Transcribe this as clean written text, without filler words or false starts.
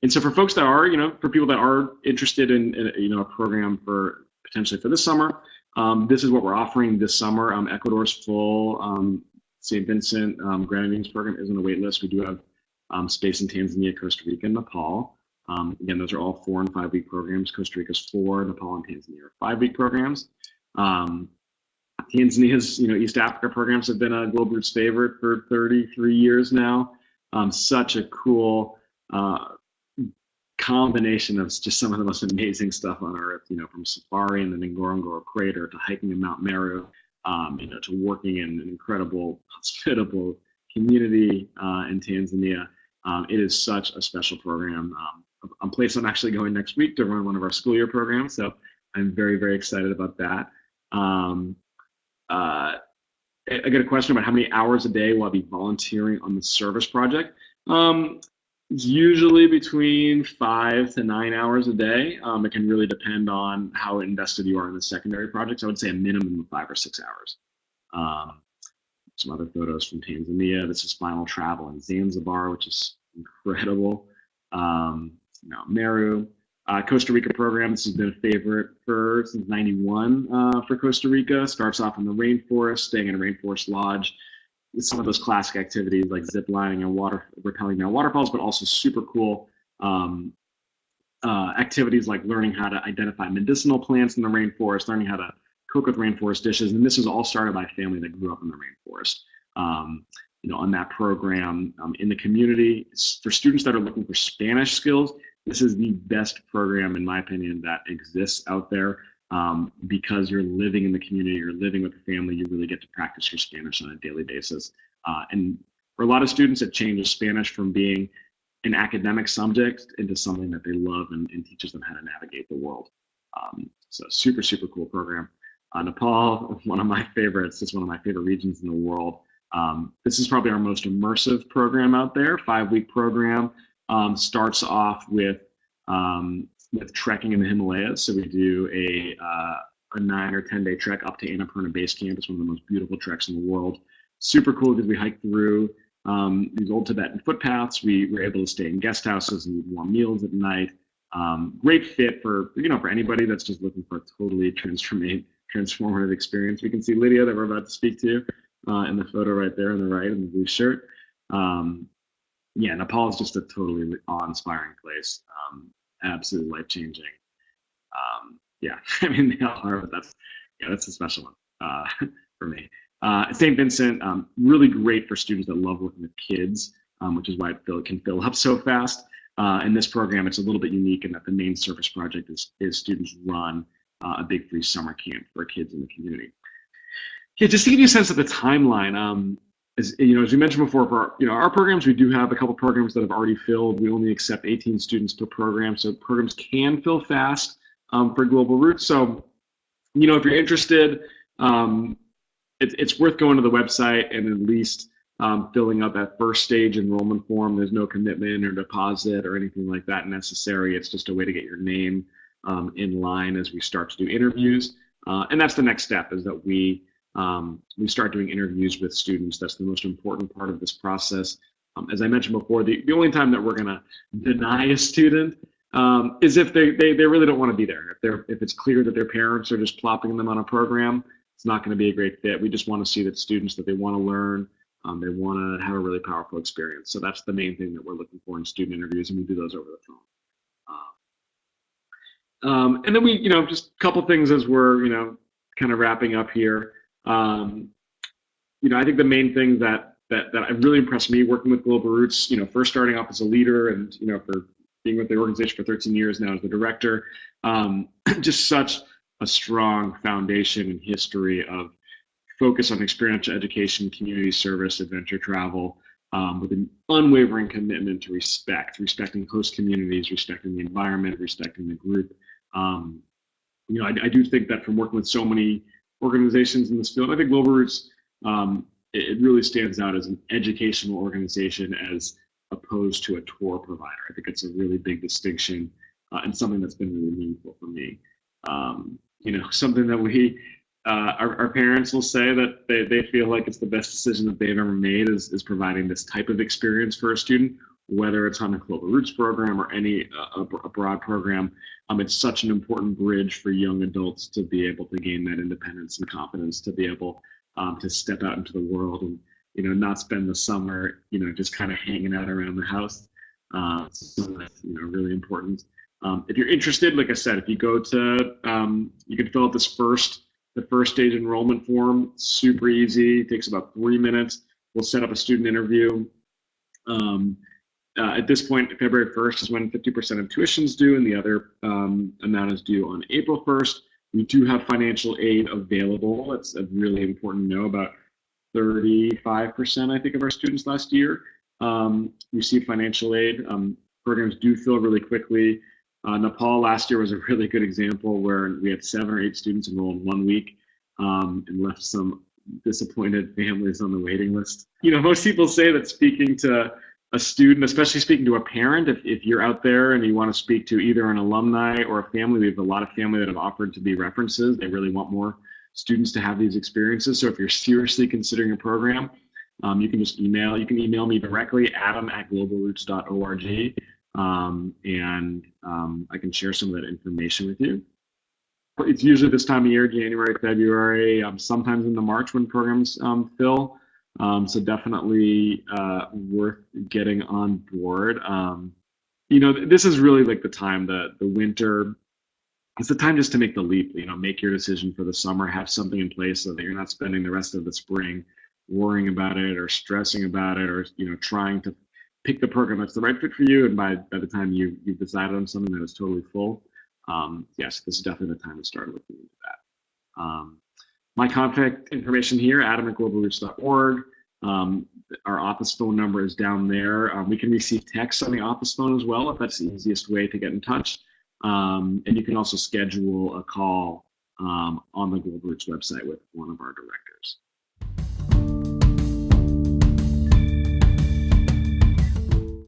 And so for folks that are, for people that are interested in a program for potentially for this summer, this is what we're offering this summer. Ecuador's full. St. Vincent Grenadines program is on the wait list. We do have space in Tanzania, Costa Rica, and Nepal. Again, those are all 4 and 5 week programs. Costa Rica's 4, Nepal and Tanzania are 5 week programs. Tanzania's, East Africa programs have been a Global Roots favorite for 33 years now. Such a cool combination of just some of the most amazing stuff on earth, from safari in the Ngorongoro crater to hiking in Mount Meru, to working in an incredible, hospitable community in Tanzania. It is such a special program. A place I'm actually going next week to run one of our school year programs, so I'm very, very excited about that. I got a question about how many hours a day will I be volunteering on the service project. It's usually between 5 to 9 hours a day. It can really depend on how invested you are in the secondary projects. I would say a minimum of 5 or 6 hours. Some other photos from Tanzania. This is final travel in Zanzibar, which is incredible. Meru. Costa Rica program, this has been a favorite since '91 for Costa Rica. Starts off in the rainforest, staying in a rainforest lodge. Some of those classic activities like zip lining and rappelling down waterfalls, but also super cool activities like learning how to identify medicinal plants in the rainforest, learning how to cook with rainforest dishes. And this was all started by a family that grew up in the rainforest. On that program in the community, for students that are looking for Spanish skills, this is the best program, in my opinion, that exists out there because you're living in the community, you're living with the family, you really get to practice your Spanish on a daily basis. And for a lot of students, it changes Spanish from being an academic subject into something that they love and teaches them how to navigate the world. So super, super cool program. Nepal, one of my favorites. It's one of my favorite regions in the world. This is probably our most immersive program out there, 5-week program. Starts off with trekking in the Himalayas. So we do a 9 or 10 day trek up to Annapurna Base Camp. It's one of the most beautiful treks in the world. Super cool because we hike through these old Tibetan footpaths. We were able to stay in guest houses and eat warm meals at night. Great fit for anybody that's just looking for a totally transformative experience. We can see Lydia that we're about to speak to in the photo right there on the right in the blue shirt. Nepal is just a totally awe-inspiring place. Absolutely life-changing. I mean, they all are, but that's a special one for me. St. Vincent, really great for students that love working with kids, which is why it can fill up so fast. In this program, it's a little bit unique in that the main service project is students run a big free summer camp for kids in the community. Yeah, just to give you a sense of the timeline, as we mentioned before, for our programs, we do have a couple programs that have already filled. We only accept 18 students per program, so programs can fill fast for Global Roots. So, if you're interested, it's worth going to the website and at least filling out that first stage enrollment form. There's no commitment or deposit or anything like that necessary. It's just a way to get your name in line as we start to do interviews. And that's the next step, is that we start doing interviews with students. That's the most important part of this process. As I mentioned before, the only time that we're going to deny a student is if they really don't want to be there. If it's clear that their parents are just plopping them on a program, it's not going to be a great fit. We just want to see that students that they want to learn, they want to have a really powerful experience. So that's the main thing that we're looking for in student interviews, and we do those over the phone. And then we, just a couple things as we're, kind of wrapping up here. I think the main thing that have really impressed me working with Global Roots, first starting off as a leader and, for being with the organization for 13 years now as the director, just such a strong foundation and history of focus on experiential education, community service, adventure travel, with an unwavering commitment to respecting host communities, respecting the environment, respecting the group. I do think that from working with so many organizations in this field, I think Global Roots, it really stands out as an educational organization as opposed to a tour provider. I think it's a really big distinction and something that's been really meaningful for me. Something that our parents will say that they feel like it's the best decision that they've ever made is providing this type of experience for a student. whether it's on a Global Roots program or any abroad program. It's such an important bridge for young adults to be able to gain that independence and confidence to be able to step out into the world and, not spend the summer, just kind of hanging out around the house. So that's, really important. If you're interested, like I said, if you go to, you can fill out the first stage enrollment form. Super easy. It takes about 3 minutes. We'll set up a student interview. At this point, February 1st is when 50% of tuition is due, and the other amount is due on April 1st. We do have financial aid available. It's really important to know. About 35%, I think, of our students last year received financial aid. Programs do fill really quickly. Nepal last year was a really good example where we had 7 or 8 students enroll in 1 week and left some disappointed families on the waiting list. Most people say that speaking to a student, especially speaking to a parent, if you're out there and you want to speak to either an alumni or a family, we have a lot of family that have offered to be references. They really want more students to have these experiences. So if you're seriously considering a program, you can just email. You can email me directly, adam@globalroots.org, and I can share some of that information with you. It's usually this time of year, January, February, sometimes into March when programs fill. So definitely worth getting on board. This is really like the time, the winter. It's the time just to make the leap. Make your decision for the summer. Have something in place so that you're not spending the rest of the spring worrying about it or stressing about it or trying to pick the program that's the right fit for you. And by the time you've decided on something that is totally full, yes, this is definitely the time to start looking into that. My contact information here, adam@globalroots.org. Our office phone number is down there. We can receive texts on the office phone as well if that's the easiest way to get in touch. And you can also schedule a call on the Global Roots website with one of our directors.